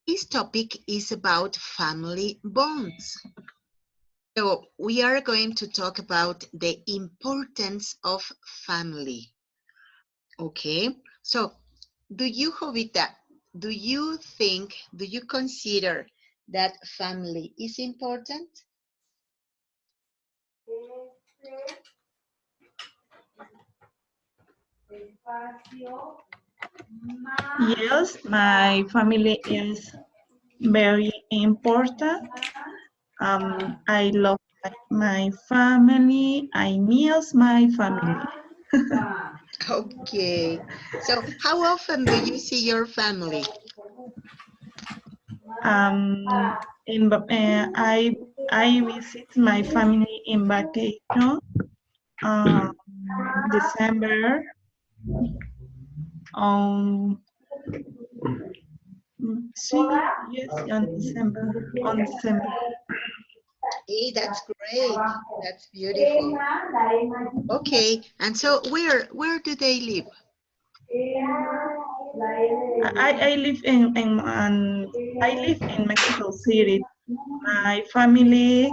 This topic is about family bonds. So we are going to talk about the importance of family. Okay, so do you, Jovita, do you consider that family is important? Yes, my family is very important. I love my family. I miss my family. Okay, so how often do you see your family? Um, I visit my family in vacation. Um, December. Um, yes, on December. On December. Hey, that's great. That's beautiful. Okay, and so where do they live? I live I live in Mexico City. My family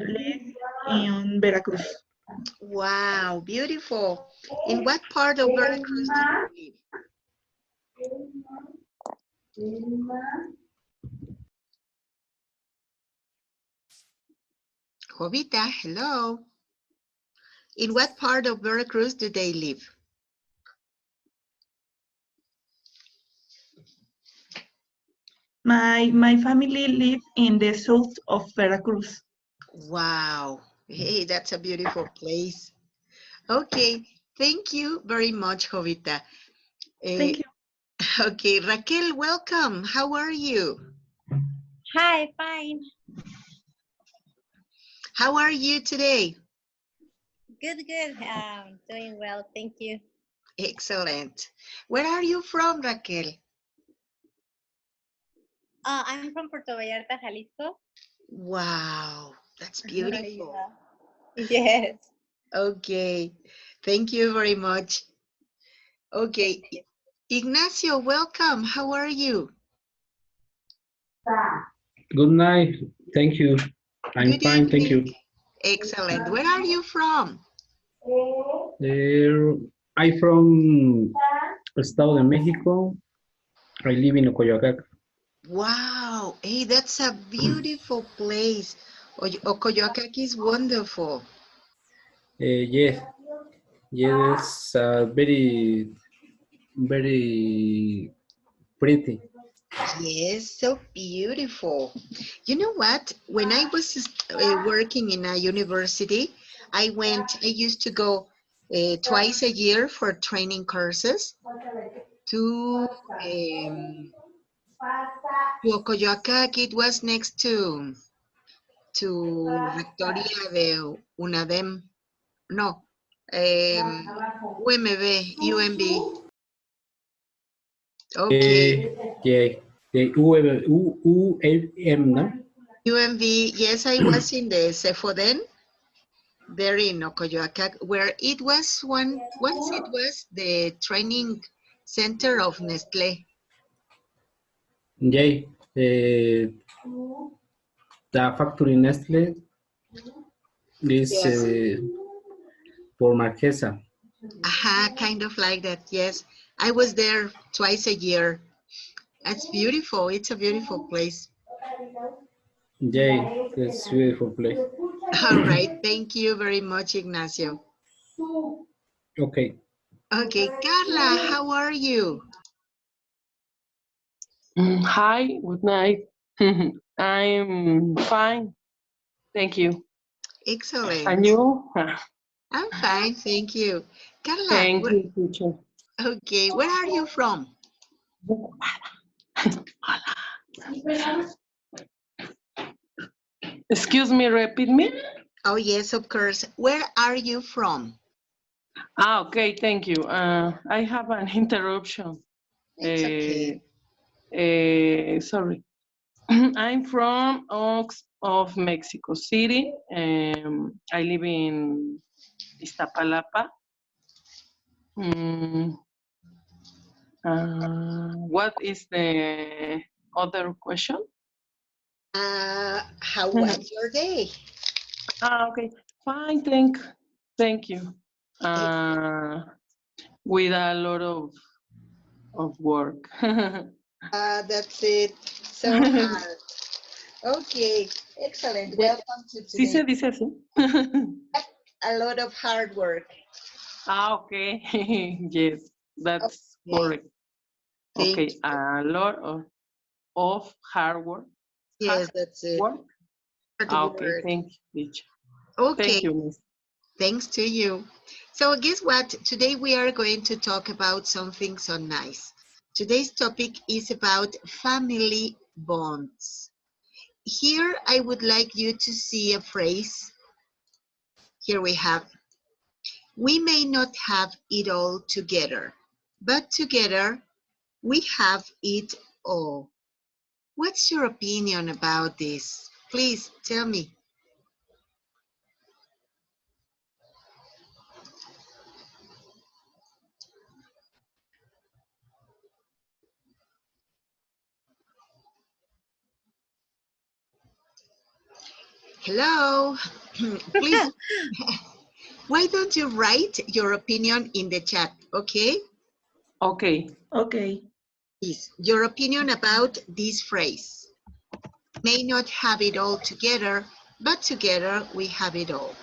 live in Veracruz. Wow, beautiful. In what part of Veracruz do you live? Jovita, hello. In what part of Veracruz do they live? My family live in the south of Veracruz. Wow. Hey, that's a beautiful place. Okay, thank you very much, Jovita. Thank you. Okay, Raquel, welcome. How are you? Hi, fine. How are you today? Good. Doing well, thank you. Excellent. Where are you from, Raquel? I'm from Puerto Vallarta, Jalisco. Wow, that's beautiful. Yeah. Yes. Okay, thank you very much. Okay, Ignacio, welcome. How are you? Good night. Thank you. I'm Good fine. Thank evening. you. Excellent. Where are you from? I'm from Estado de México. I live in Ocoyoacac. Wow, hey, that's a beautiful place. Ocoyoacac is wonderful. Yes, yes, very pretty. Yes, so beautiful. You know what? When I was working in a university, I used to go twice a year for training courses to um, Ocoyoacac. It was next to Rectoría de UNADEM. No, UMB, UMB. Okay. Yeah, the UM, no? UMB, yes, I was in the Cefoden, there in Ocoyoacac, where it was once it was the training center of Nestlé. Yeah, the factory Nestle is Yes. for Marquesa. Aha, kind of like that, yes. I was there twice a year. That's beautiful. It's a beautiful place. Yeah, it's a beautiful place. All right. Thank you very much, Ignacio. Okay. Okay, Carla, how are you? Hi, good night. I'm fine. Thank you. Excellent. And you? I'm fine, thank you. Carla, Thank you, teacher. okay, where are you from? Excuse me, repeat me? Oh, yes, of course. Where are you from? Okay, thank you. I have an interruption. It's okay. Sorry. I'm from Ox of Mexico City. I live in Iztapalapa. what is the other question? How was your day? Okay, fine, thank you. With a lot of work. That's it. So hard. Okay, excellent. Welcome to ¿Sí today. se dice así? A lot of hard work. Okay. Yes, that's Okay, correct. thank Okay, you. a lot of hard work. Yes, that's it. Work. Hard Okay, work. thank you, teacher. Okay, Thank you, Miss. thanks to you. So guess what? Today we are going to talk about something so nice. Today's topic is about family bonds. Here I would like you to see a phrase. Here we have, we may not have it all together, but together we have it all. What's your opinion about this? Please tell me. Hello. Please, why don't you write your opinion in the chat, okay? Okay. Okay. Please, your opinion about this phrase. May not have it all together, but together we have it all.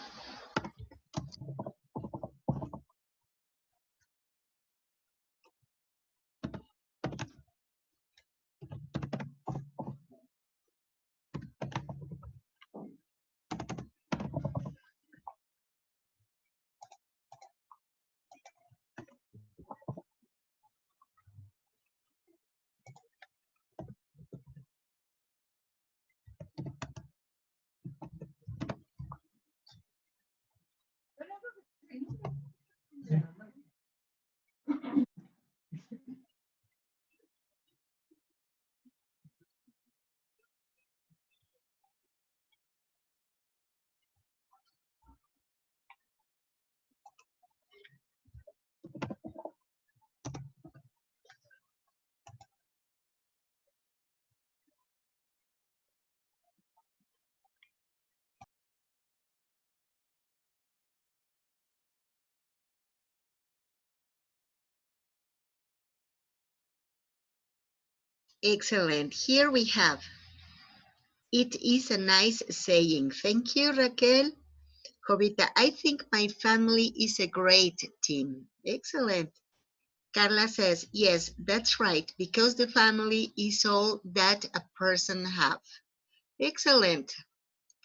Excellent. Here we have, it is a nice saying. Thank you, Raquel. Jovita, I think my family is a great team. Excellent. Carla says, yes, that's right, because the family is all that a person have. Excellent.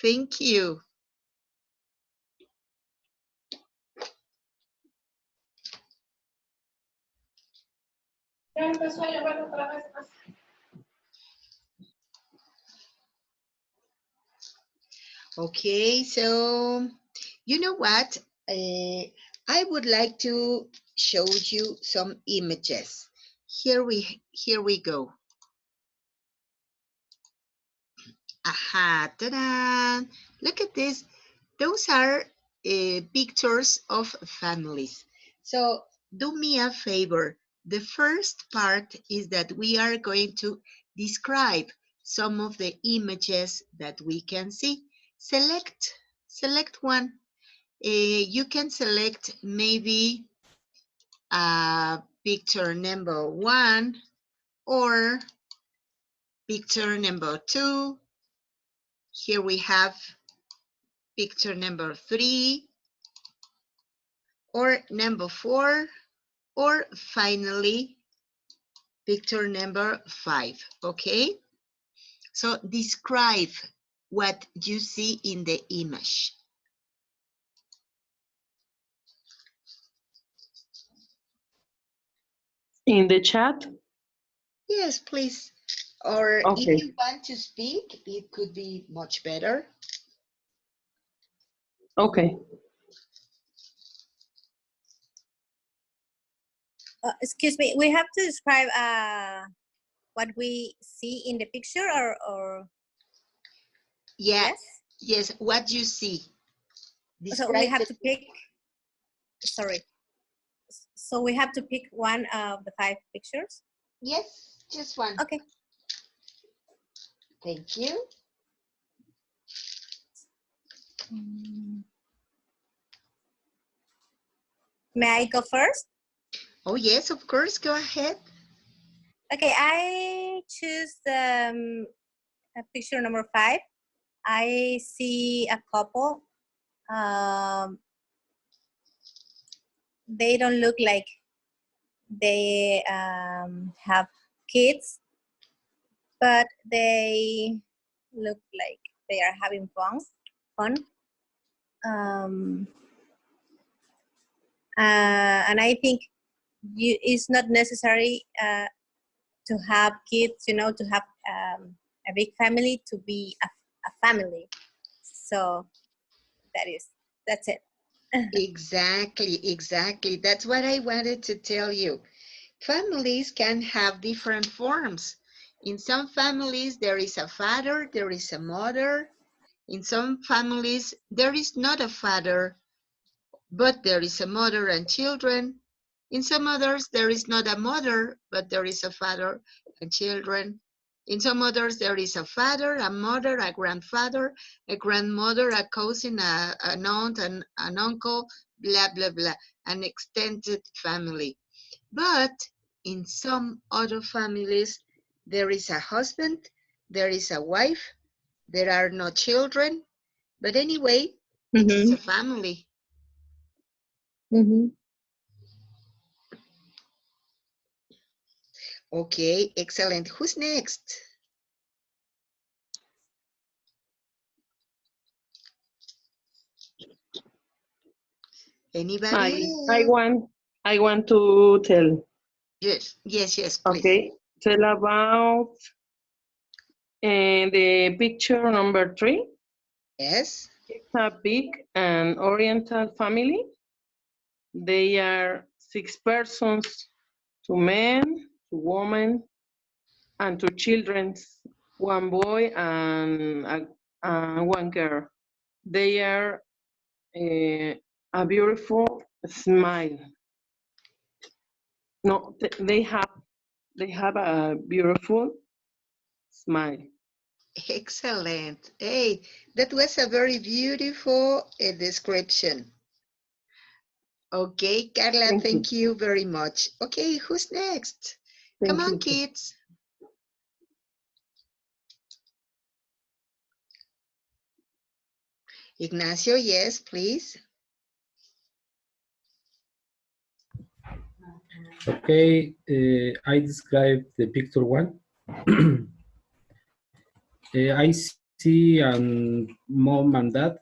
Thank you. Okay, so you know what? I would like to show you some images. Here we go. Aha, ta-da! Look at this. Those are pictures of families. So do me a favor. The first part is that we are going to describe some of the images that we can see. Select one. You can select maybe picture number 1 or picture number 2. Here we have picture number 3 or number 4, or finally picture number 5. Okay, so describe what you see in the image. In the chat? Yes, please. Or if Okay. you want to speak, it could be much better. Okay. Excuse me, we have to describe what we see in the picture or Yeah, yes? yes, what you see. So we Describe have the, to pick, sorry. So we have to pick one of the 5 pictures? yes. Just one. Okay. Thank you. May I go first? Oh, yes, of course. Go ahead. Okay, I choose picture number 5. I see a couple. They don't look like they have kids, but they look like they are having fun. And I think it's not necessary to have kids, to have a big family to be a family. So that's it. Exactly. That's what I wanted to tell you. Families can have different forms. In some families, there is a father, there is a mother. In some families, there is not a father, but there is a mother and children. In some others, there is not a mother, but there is a father and children. In some others, there is a father, a mother, a grandfather, a grandmother, a cousin, an aunt, an uncle, blah, blah, blah, an extended family. But in some other families, there is a husband, there is a wife, there are no children, but anyway, it is a family. Okay, excellent. Who's next? Anybody I else? want to tell. Yes, please. Okay, tell about the picture number 3. Yes. It's a big and oriental family. They are 6 persons, 2 men, 2 women, and 2 children, 1 boy and 1 girl. They are a beautiful smile. No, they have a beautiful smile. Excellent. Hey, that was a very beautiful description. Okay, Carla, Thank you. thank you very much. Okay, who's next? Come Thank on, you. kids. Ignacio, yes, please. Okay, I describe the picture 1. I see mom and dad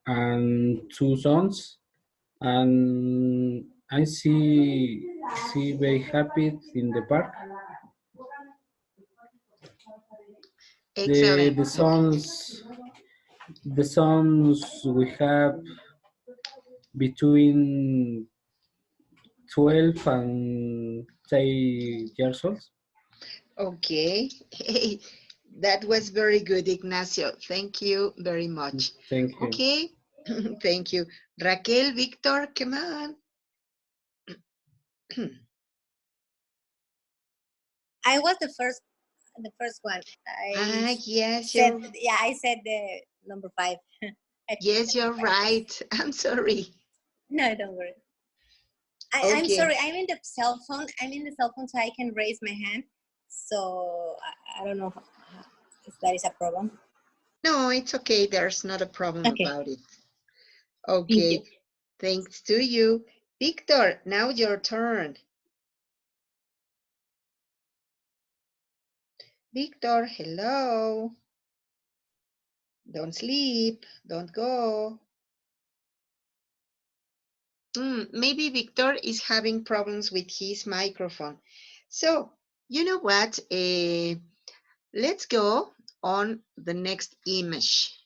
and 2 sons, and I see very happy in the park. The Excellent. the sons the sons we have between 12 and 10 years old. Okay. Hey, that was very good, Ignacio. Thank you very much. Thank you. Okay. Thank you. Raquel, Victor, come on. I was the first one. Yes, you're I said the number 5. yes, you're right. I'm sorry. No, don't worry. I'm Okay. sorry. I'm in the cell phone. So I can raise my hand. So I don't know if that is a problem. No, it's okay. There's not a problem Okay. about it. Thank you. Okay. Thanks to you. Victor, now your turn. Victor, hello. Don't sleep. Don't go. Maybe Victor is having problems with his microphone. So, you know what? Let's go on the next image.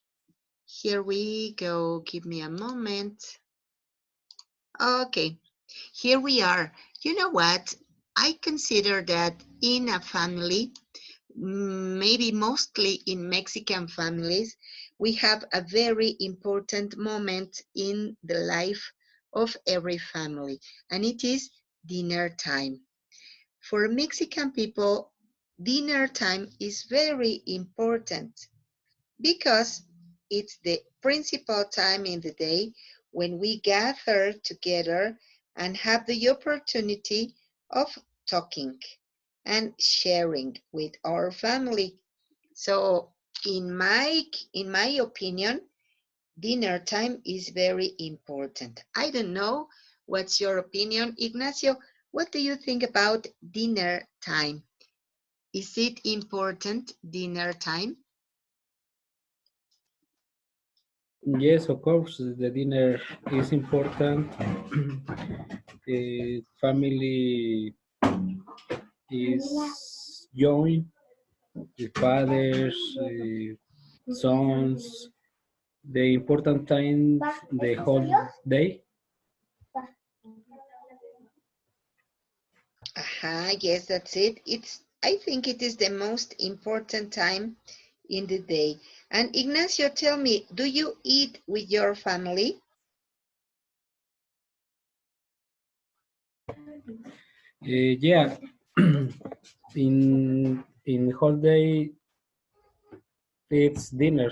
Here we go. Give me a moment. Okay, here we are. You know what? I consider that in a family, maybe mostly in Mexican families, we have a very important moment in the life of every family, and it is dinner time. For Mexican people, dinner time is very important because it's the principal time in the day when we gather together and have the opportunity of talking and sharing with our family. So in my opinion, dinner time is very important. I don't know what's your opinion, Ignacio. What do you think about dinner time? Is it important, dinner time? Yes, of course, the dinner is important. The family is joined, the fathers, sons, the important time, the whole day. Yes, that's it. I think it is the most important time in the day. And Ignacio, tell me, do you eat with your family? Yeah, in whole day it's dinner.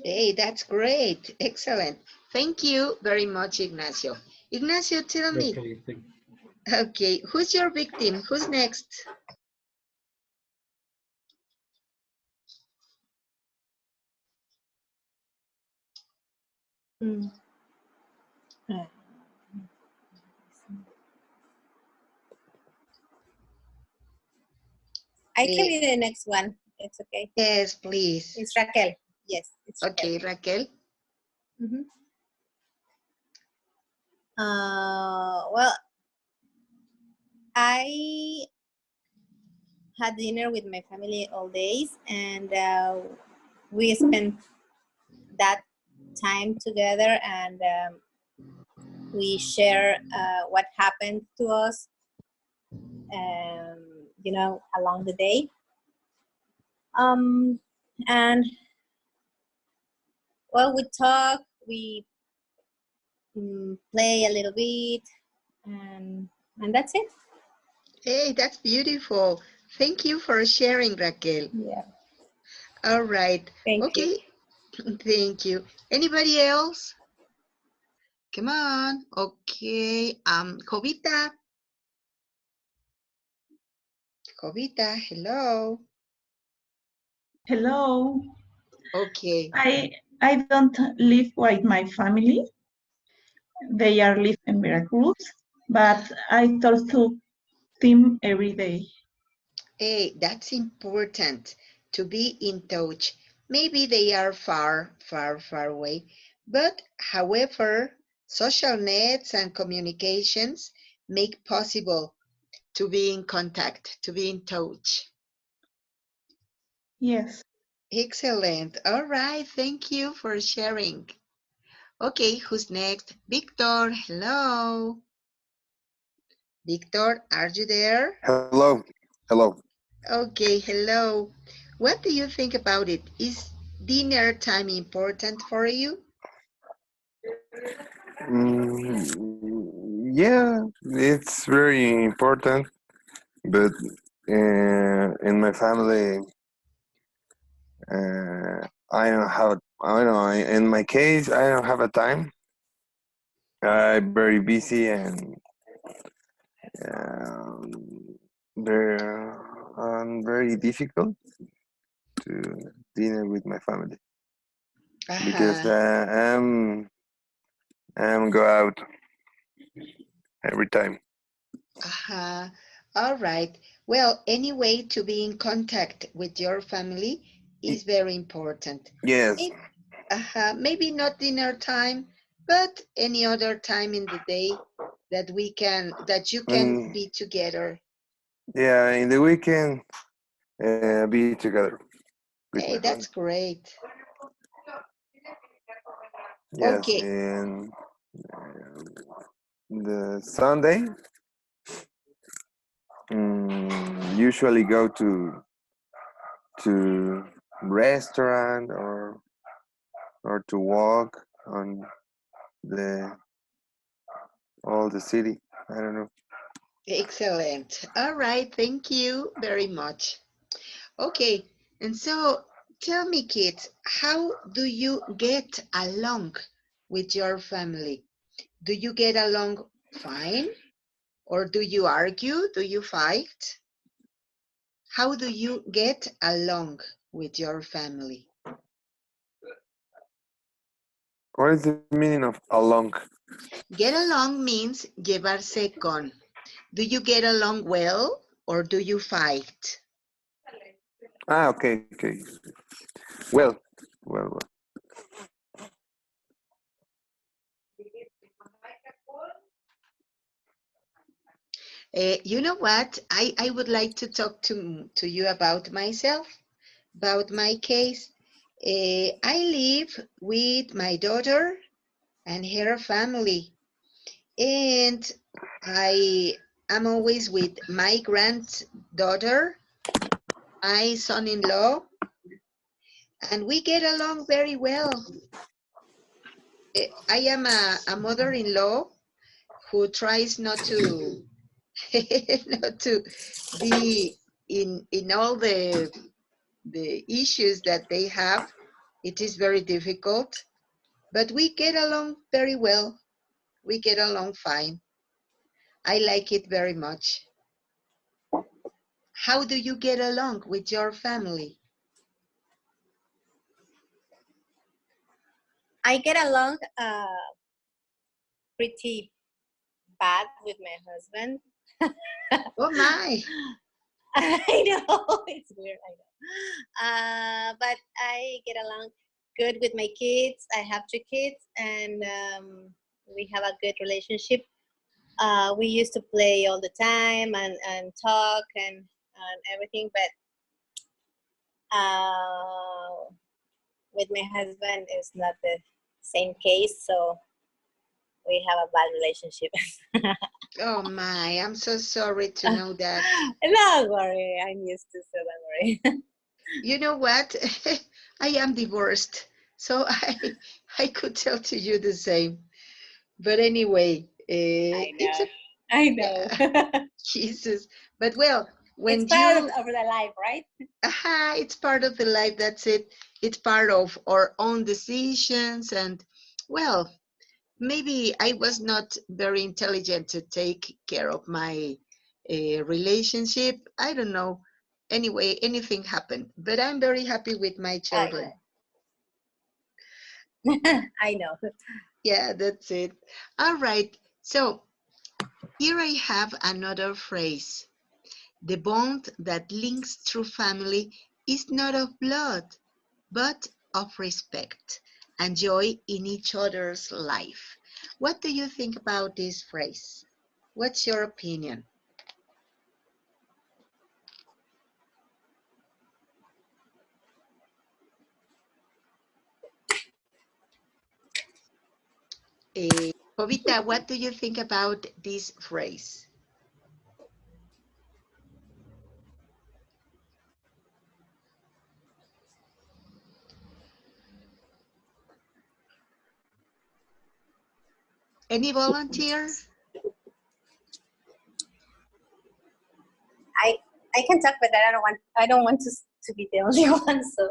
Hey, that's great. Excellent. Thank you very much, Ignacio. Ignacio, tell me, Okay, thank okay, who's your victim? Who's next? Mm. I can Eh, be the next one. It's okay. yes, please. It's Raquel. Yes, it's Raquel. Okay, Raquel. Mhm. Well, I had dinner with my family all days, and we spent that time together, and we share what happened to us, along the day. Um, and well, we talk, we play a little bit, and that's it. Hey, that's beautiful. Thank you for sharing, Raquel. Yeah. All right. Thank you. Okay. Thank you. Anybody else? Come on. Okay. Jovita. Jovita, hello. Hello. Okay. I don't live with my family. They are live in Veracruz, but I talk to them every day. Hey, that's important to be in touch. Maybe they are far, far, far away. But however, social nets and communications make possible to be in contact, to be in touch. Yes. Excellent. All right. Thank you for sharing. Okay, who's next? Victor, hello. Victor, are you there? Hello. Hello. Okay, hello. What do you think about it? Is dinner time important for you? Yeah, it's very important, but in my family, I don't have. I don't know. In my case, I don't have a time. I'm very busy and um, very, very difficult to dinner with my family because Uh-huh, I'm go out every time. uh-huh. All right. Well, any way to be in contact with your family is very important. Yes, Maybe, maybe not dinner time, but any other time in the day that you can and be together. yeah, in the weekend, be together with my Hey, family. that's great. Yes, Okay. and the Sunday, usually go to restaurant or to walk on the all the city. I don't know. Excellent. All right, thank you very much. Okay, and so tell me, kids, how do you get along with your family? Do you get along fine? Or do you argue? Do you fight? How do you get along with your family? What is the meaning of along? Get along means llevarse con. Do you get along well or do you fight? Ah, okay, okay. Well, well. You know what? I would like to talk to you about myself, about my case. I live with my daughter and her family, and I am always with my granddaughter, my son-in-law, and we get along very well. I am a mother-in-law who tries not to not to be in all the issues that they have. It is very difficult, but we get along very well. We get along fine. I like it very much. How do you get along with your family? I get along pretty bad with my husband. Oh my. I know it's weird. I know, but I get along good with my kids. I have 2 kids, and we have a good relationship. We used to play all the time and talk and everything, but with my husband is not the same case, so we have a bad relationship. Oh my, I'm so sorry to know that. Don't worry, I'm used to, so don't worry. You know what? I am divorced, so I could tell to you the same. But anyway, I it's know. a I know. Jesus. But well, It's when part you, of the life, right? aha, it's part of the life. That's it. It's part of our own decisions, and well, maybe I was not very intelligent to take care of my relationship. I don't know. Anyway, anything happened, but I'm very happy with my I children. know. I know. Yeah, that's it. All right. So here I have another phrase. The bond that links through family is not of blood, but of respect and joy in each other's life. What do you think about this phrase? What's your opinion? Jovita, what do you think about this phrase? Any volunteer? I I can talk, but I don't want to be the only one, so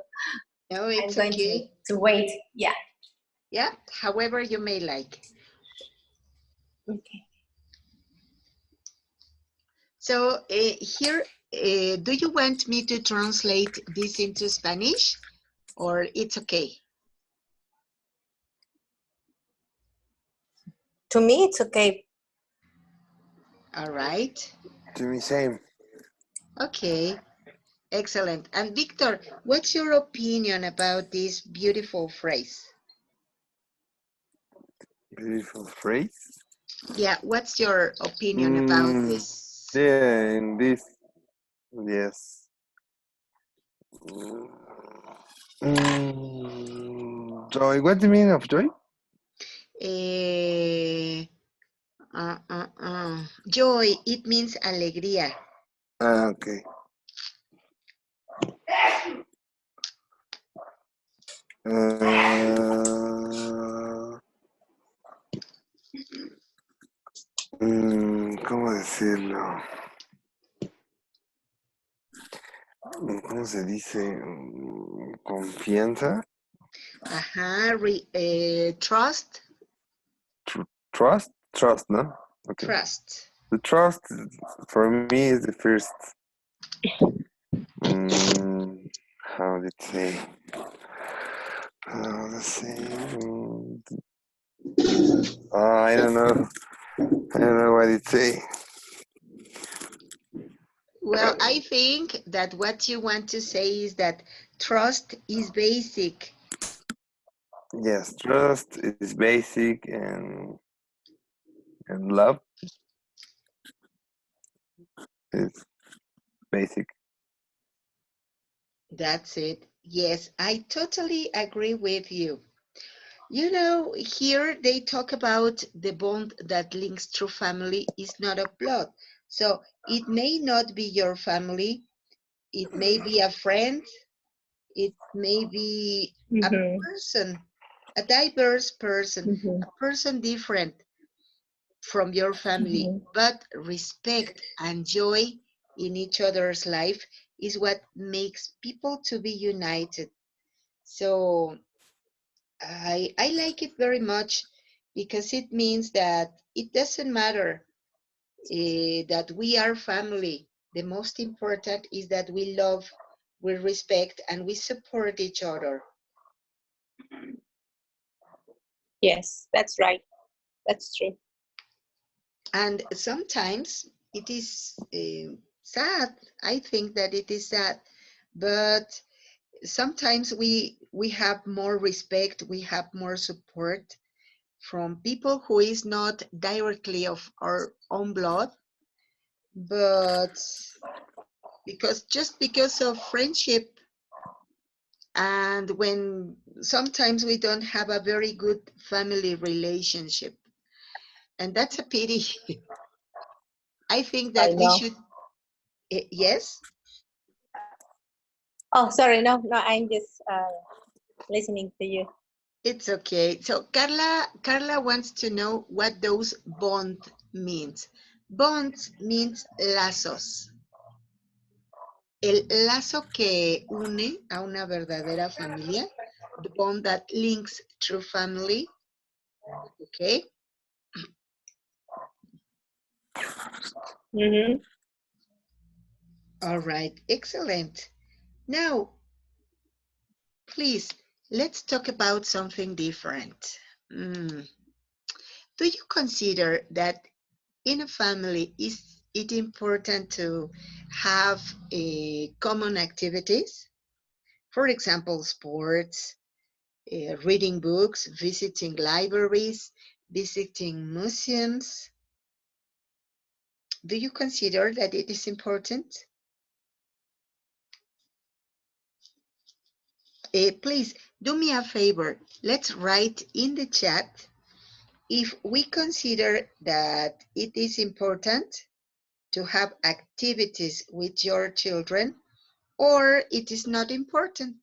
No, I'm it's going okay. to wait. Yeah. Yeah, however you may like. Okay. So here, do you want me to translate this into Spanish or it's okay? To me, it's okay. All right. To me, same. Okay. Excellent. And Victor, what's your opinion about this beautiful phrase? Beautiful phrase. Yeah, what's your opinion about this? Yeah, in this, yes. Joy. What's the meaning of joy? Eh, Joy, it means alegría. Ah, okay. Uh, ¿Cómo decirlo? ¿Cómo se dice? Confianza. Ajá, trust, Trust, no? Okay. trust. The trust for me is the first. How did it say? Let's see. I don't know. I don't know what it say. Well, I think that what you want to say is that trust is basic. Yes, trust is basic, and love is basic. That's it. Yes, I totally agree with you. You know, here they talk about the bond that links through family is not of blood. So it may not be your family, it may be a friend, it may be a Mm-hmm. person, a diverse person, Mm-hmm. a person different from your family, Mm-hmm. but respect and joy in each other's life is what makes people to be united. So I like it very much because it means that it doesn't matter that we are family. The most important is that we love, we respect, and we support each other. Yes, that's right. That's true. And sometimes it is sad. I think that it is sad, but sometimes we have more respect, we have more support from people who is not directly of our own blood, but because of friendship, and when sometimes we don't have a very good family relationship, and that's a pity. I think I that we know. should, yes, Oh, sorry. No, no. I'm just listening to you. it's okay. So Carla wants to know what those bond means. Bonds means lazos. El lazo que une a una verdadera familia, the bond that links through family, okay? Mm-hmm. All right, excellent. Now, please, let's talk about something different. Do you consider that in a family, is it important to have common activities? For example, sports, reading books, visiting libraries, visiting museums. Do you consider that it is important? Please do me a favor. Let's write in the chat if we consider that it is important to have activities with your children or it is not important.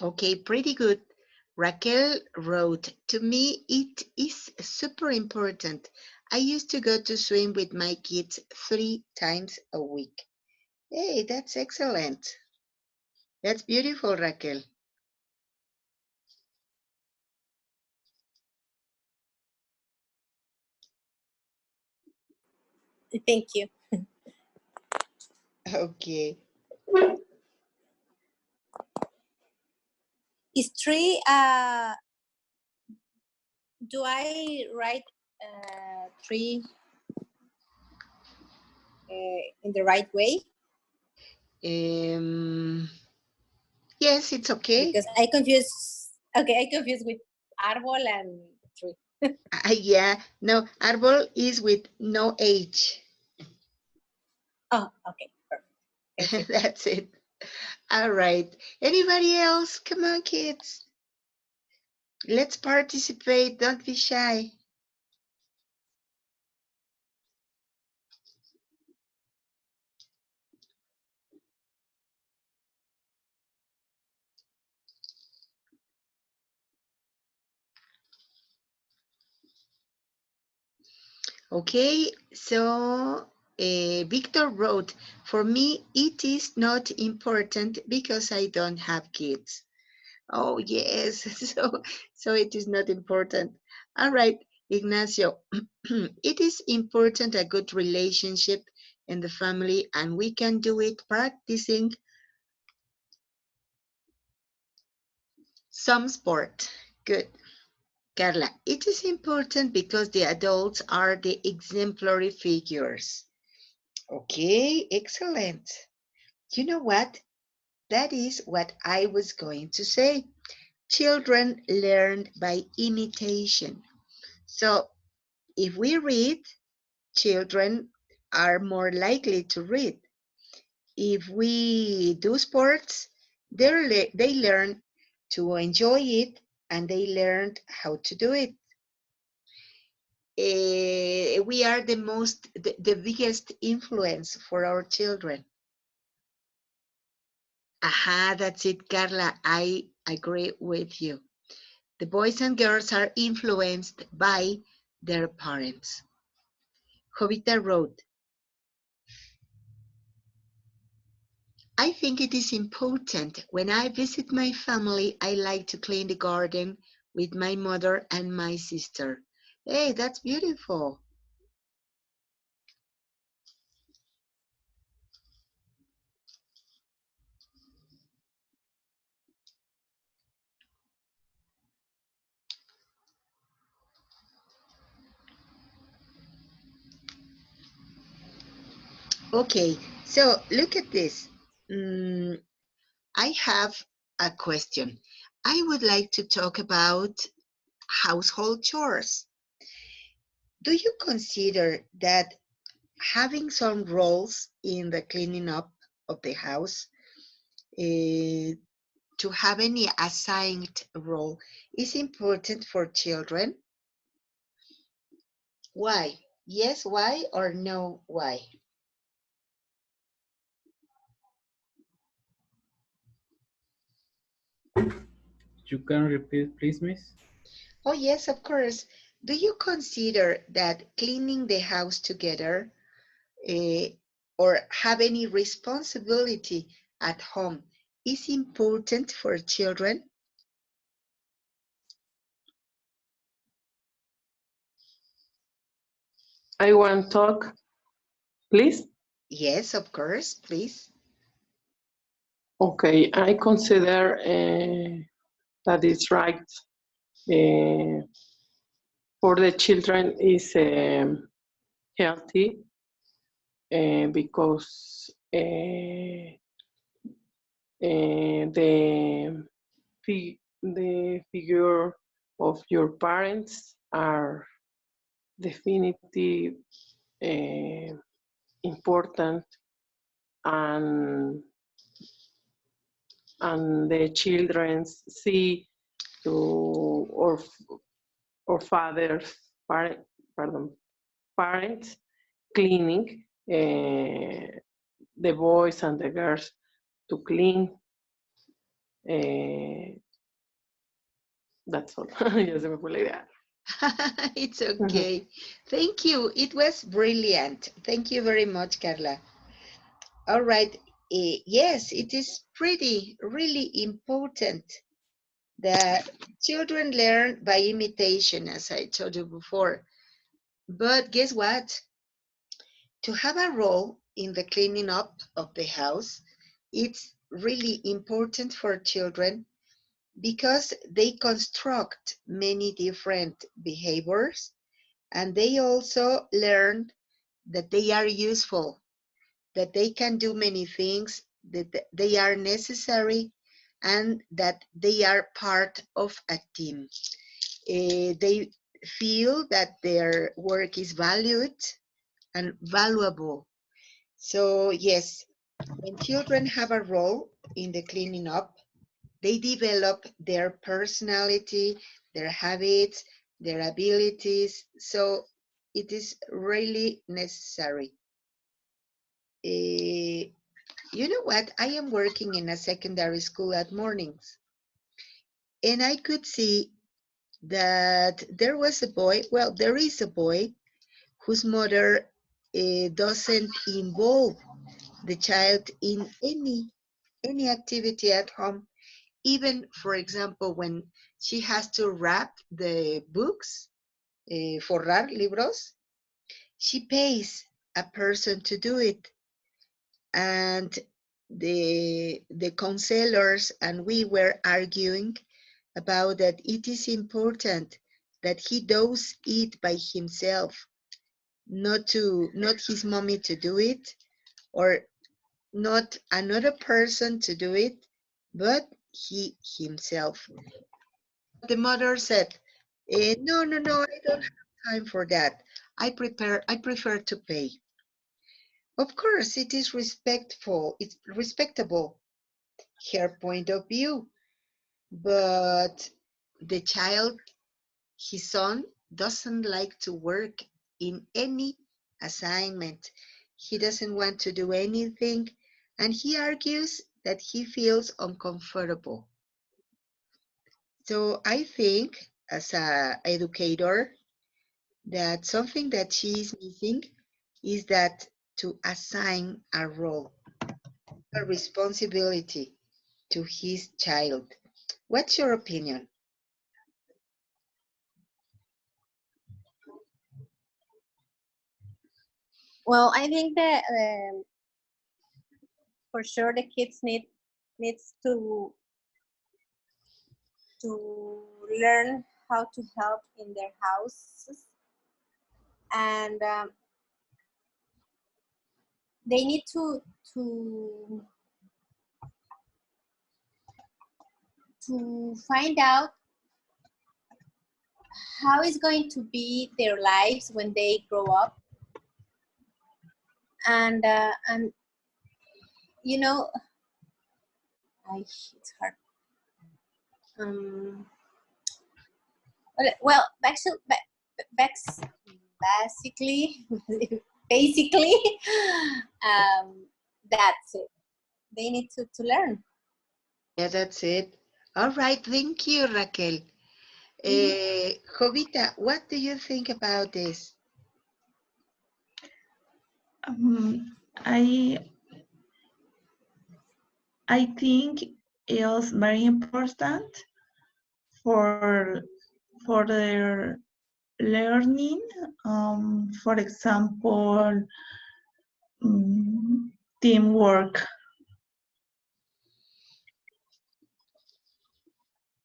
Okay, pretty good. Raquel wrote, to me, it is super important. I used to go to swim with my kids 3 times a week. Hey, that's excellent. That's beautiful, Raquel. Thank you. Okay. Is three, do I write three in the right way? Yes, it's okay. Because I confuse, okay, I confuse with árbol and tree. Yeah, no, árbol is with no H. Oh, okay, perfect. Thank you. That's it. All right. Anybody else? Come on, kids. Let's participate. Don't be shy. Okay, so Victor wrote, for me, it is not important because I don't have kids. Oh, yes, so it is not important. All right, Ignacio, it is important a good relationship in the family, and we can do it practicing some sport. Good. Carla, it is important because the adults are the exemplary figures. Okay, excellent. You know what? That is what I was going to say. Children learn by imitation. So if we read, children are more likely to read. If we do sports, they learn to enjoy it and they learn how to do it. We are the biggest influence for our children. Aha, that's it, Carla. I agree with you. The boys and girls are influenced by their parents. Jovita wrote, I think it is important. When I visit my family, I like to clean the garden with my mother and my sister. Hey, that's beautiful. Okay, so look at this. I have a question. I would like to talk about household chores. Do you consider that having some roles in the cleaning up of the house, to have any assigned role, is important for children? Why? Yes, why, or no, why? You can repeat, please, miss? Oh, yes, of course. Do you consider that cleaning the house together, eh, or have any responsibility at home is important for children? I want to talk, please. Yes, of course, please. Okay, I consider that it's right for the children is healthy because the figure of your parents are definitely important, and the children see to or fathers pardon, parents cleaning the boys and the girls to clean. That's all. Ya se me fue la idea. It's okay. Thank you. It was brilliant. Thank you very much, Carla. All right. Yes, it is really important that children learn by imitation, as I told you before. But guess what? To have a role in the cleaning up of the house, it's really important for children because they construct many different behaviors and they also learn that they are useful, that they can do many things, that they are necessary, and that they are part of a team. They feel that their work is valued and valuable. So, yes, when children have a role in the cleaning up, they develop their personality, their habits, their abilities. So, it is really necessary. You know what? I am working in a secondary school at mornings, and I could see that there was a boy, well, there is a boy whose mother doesn't involve the child in any activity at home. Even, for example, when she has to wrap the books, forrar libros, she pays a person to do it. And the counselors and we were arguing about that it is important that he does it by himself, not his mommy to do it, or not another person to do it, but he himself. The mother said, no, no, no, I don't have time for that. I prefer to pay. Of course, it is respectful, it's respectable, her point of view, but the child, his son, doesn't like to work in any assignment. He doesn't want to do anything, and he argues that he feels uncomfortable. So I think, as a educator, that something that she is missing is that to assign a role, a responsibility to his child. What's your opinion? Well, I think that for sure the kids needs to learn how to help in their houses, and they need to find out how is going to be their lives when they grow up, and you know, it's hard. Well, basically, basically, that's it. They need to learn. Yeah, that's it. All right, thank you, Raquel. Jovita, what do you think about this? I think it's very important for their learning. For example, teamwork.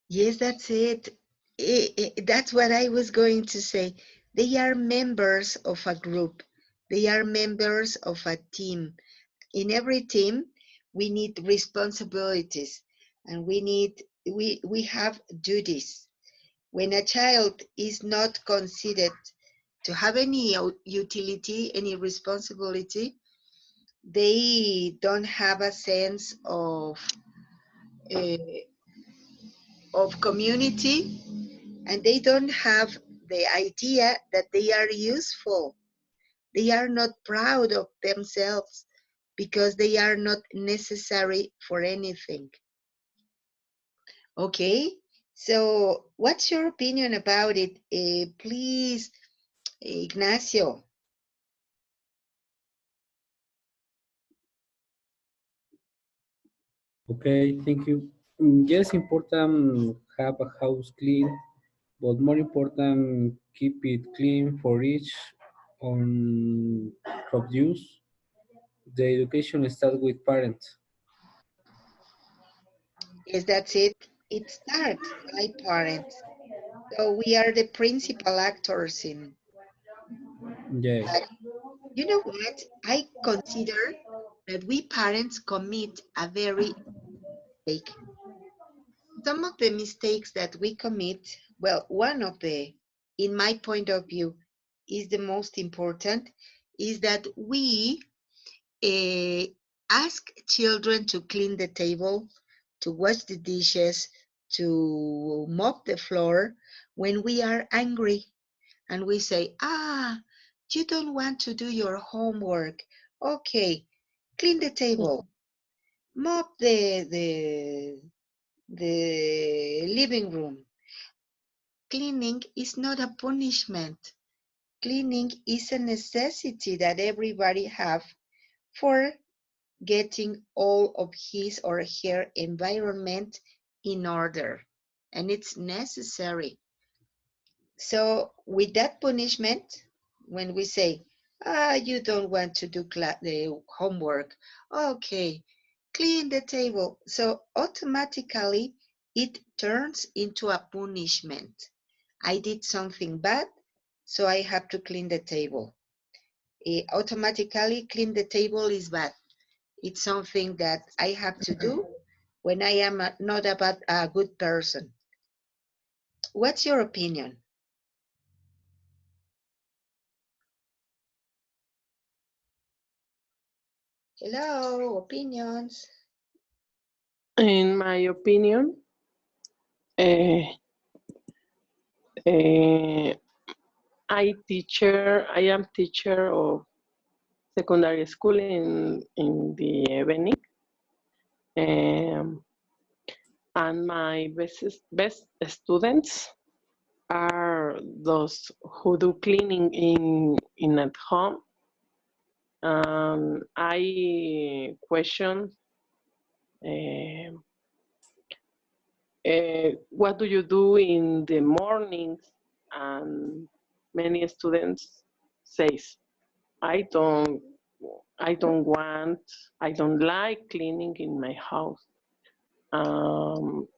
Yes, that's it. That's what I was going to say. They are members of a group. They are members of a team. In every team, we need responsibilities and we have duties. When a child is not considered to have any utility, any responsibility, they don't have a sense uh, of community, and they don't have the idea that they are useful. They are not proud of themselves because they are not necessary for anything. Okay, so what's your opinion about it? Please, Ignacio. Okay, thank you. Yes, important have a house clean, but more important keep it clean for each on produce. The education starts with parents. Yes, that's it. It starts by parents. So we are the principal actors in. Yes. But you know what? I consider that we parents commit a very mistake. Some of the mistakes that we commit, well, one of the, in my point of view, is the most important, is that we uh, ask children to clean the table, to wash the dishes, to mop the floor when we are angry. And we say, you don't want to do your homework. Okay, clean the table, mop the living room. Cleaning is not a punishment. Cleaning is a necessity that everybody have for getting all of his or her environment in order. And it's necessary. So with that punishment, when we say, you don't want to do the homework, okay, clean the table. So automatically it turns into a punishment. I did something bad, so I have to clean the table. Automatically clean the table is bad. It's something that I have to do when I am not a good person. What's your opinion? Hello, opinions. In my opinion, uh, I am teacher of secondary school in the evening, um, and my best students are those who do cleaning in at home. I question what do you do in the mornings, and many students says, I don't I don't want, I don't like cleaning in my house. Um,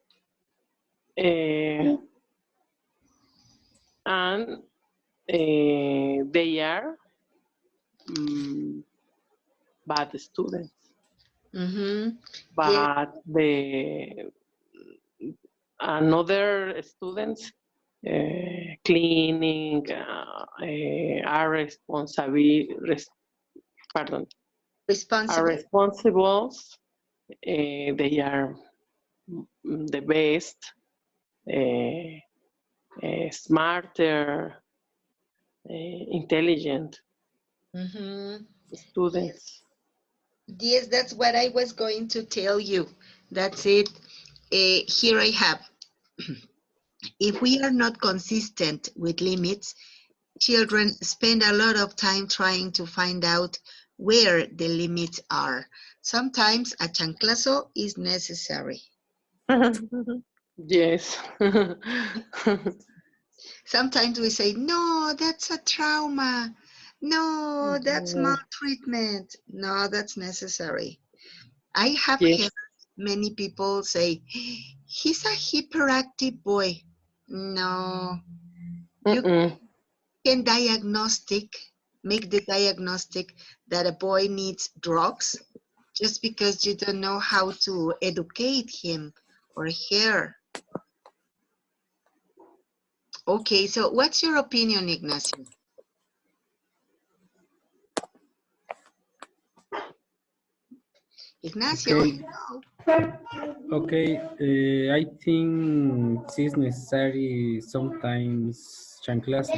eh, and they are bad students, Mm-hmm. Yeah, but the another students cleaning are pardon, are responsible. responsible. They are the best, uh, smarter, intelligent Mm-hmm. Yes. students. Yes, that's what I was going to tell you. That's it. Here I have. If we are not consistent with limits, children spend a lot of time trying to find out where the limits are. Sometimes a chanclazo is necessary. Yes. Sometimes we say, no, that's a trauma. No, that's maltreatment. No, that's necessary. I have heard Yes. many people say, he's a hyperactive boy. No, you Mm-mm. can make the diagnostic that a boy needs drugs just because you don't know how to educate him or her. Okay, so what's your opinion, Ignacio? Ignacio, Okay. hello. Okay. I think it's necessary sometimes chanclas.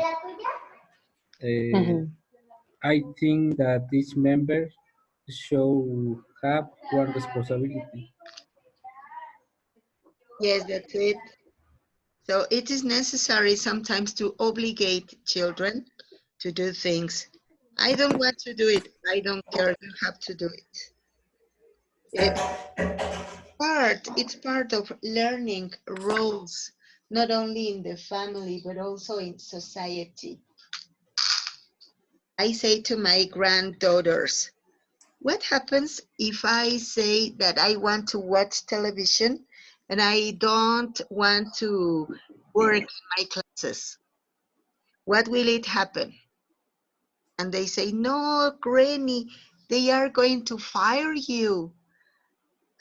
Uh, Mhm. I think that each member should have one responsibility. Yes, that's it. So it is necessary sometimes to obligate children to do things. I don't want to do it. I don't care. You have to do it. It's part of learning roles, not only in the family, but also in society. I say to my granddaughters, what happens if I say that I want to watch television and I don't want to work in my classes? What will it happen? And they say, no, Granny, they are going to fire you.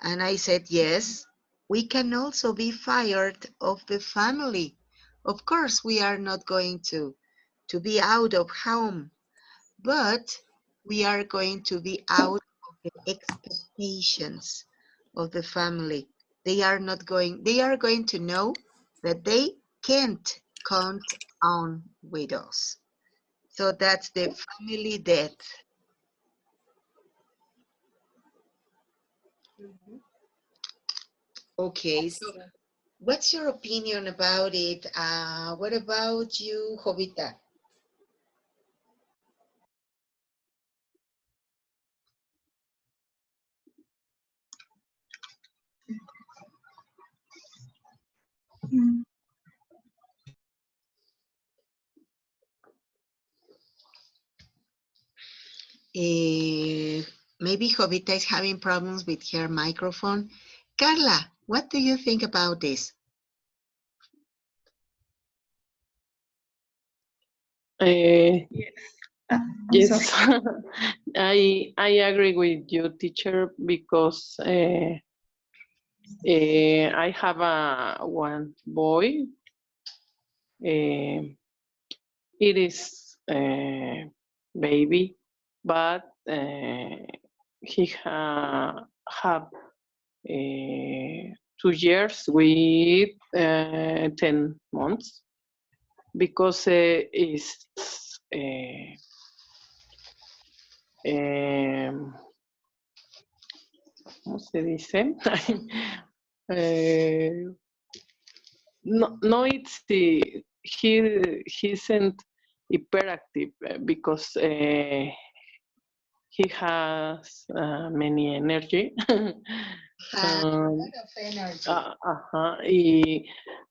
And I said, yes, we can also be fired of the family. Of course, we are not going to be out of home, but we are going to be out of the expectations of the family. They are not going, they are going to know that they can't count on with us. So that's the family death. Okay, That's so true. what's your opinion about it? What about you, Jovita? Mm, Eh, Maybe Jovita is having problems with her microphone. Carla, what do you think about this? Uh, yes. I'm sorry. yes, I agree with you, teacher, because I have a one boy. Uh, it is baby, but he have 2 years with 10 months because is em, ¿cómo se dice? Eh, no, no, it's he isn't hyperactive because he has many energy. A um, lot of energy. y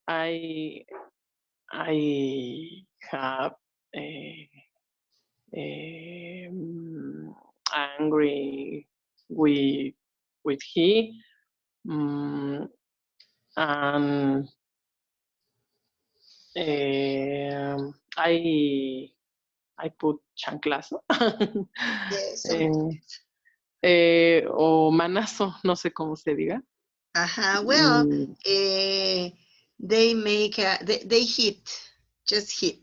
I I have a, angry with he, and I put chanclazo. Yes, eh, sometimes. o manazo, no sé cómo se diga. Well, Mm, they make, they hit, just hit.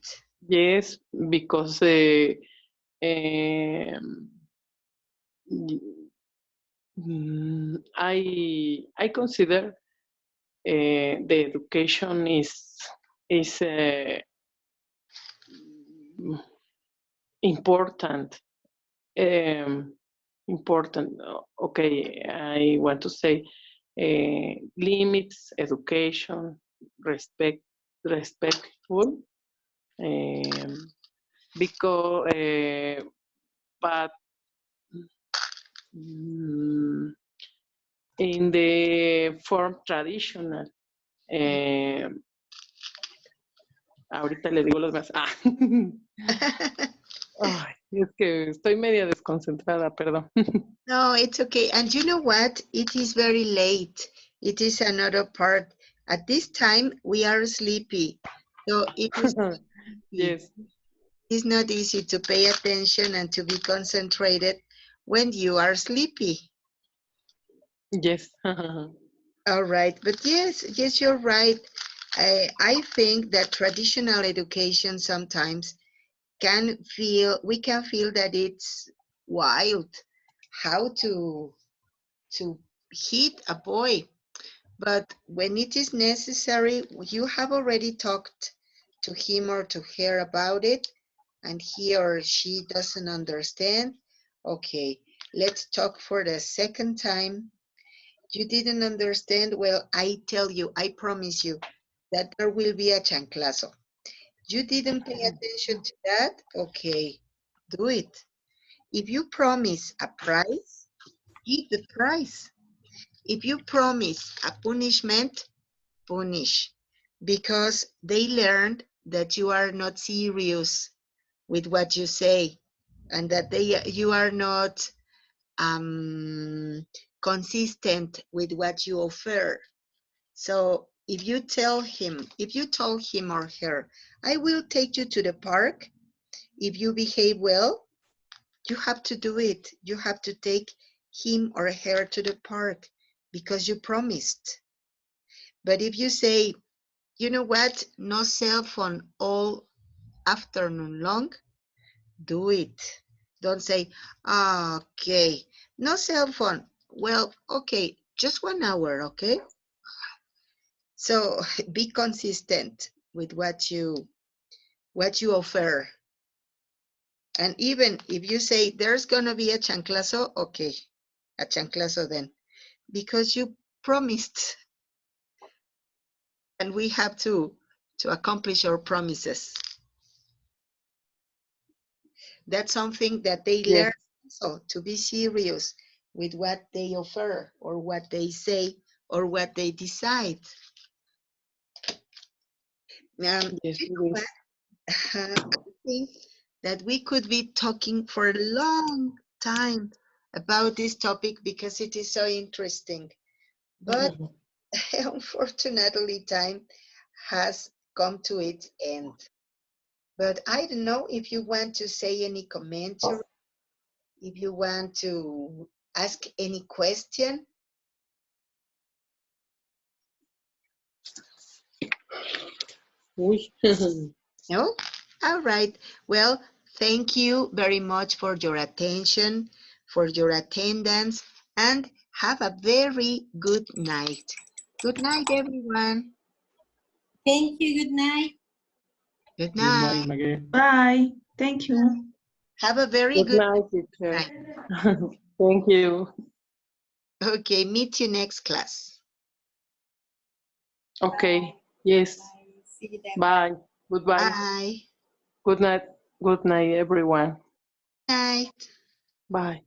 yes, because um, I consider the education is important. Um, important. Okay, I want to say limits, education, respectful, um, because but mm, in the form traditional. eh, Ahorita le digo los más. Ay, es que estoy media desconcentrada, perdón. No, it's okay. And you know what? It is very late. It is another part. At this time, we are sleepy. So it is not easy. Yes, It's not easy to pay attention and to be concentrated when you are sleepy. yes. All right. But yes, you're right. I think that traditional education sometimes we can feel that it's wild how to hit a boy. But when it is necessary, you have already talked to him or to her about it, and he or she doesn't understand. Okay, let's talk for the second time. You didn't understand? Well, I tell you, I promise you that there will be a chanclazo. You didn't pay attention to that? Okay, do it. If you promise a prize, give the prize. If you promise a punishment, punish. Because they learned that you are not serious with what you say. and that you are not consistent with what you offer. So if you told him or her, I will take you to the park, if you behave well, you have to do it. You have to take him or her to the park because you promised. But if you say, you know what, no cell phone all afternoon long, do it. Don't say, okay, no cell phone. Well, okay, just 1 hour, okay? So be consistent with what you offer. And even if you say there's gonna be a chanclazo, okay, a chanclazo then, because you promised, and we have to accomplish our promises. That's something that they Yes. learn also, to be serious with what they offer or what they say or what they decide. Yes, You it know is. what? I think that we could be talking for a long time about this topic because it is so interesting. But unfortunately, time has come to its end. But I don't know if you want to say any commentary, if you want to ask any question. Uy. No? All right. Well, thank you very much for your attention, for your attendance, and have a very good night. Good night, everyone. Thank you. Good night. Good Good night, night. Maggie. Bye. Thank you. Have a very Good good night, teacher. night. Thank you. Okay, meet you next class. Okay. Yes. See you then. Bye. Goodbye. Bye. Good night. Good night, everyone. Night. Bye.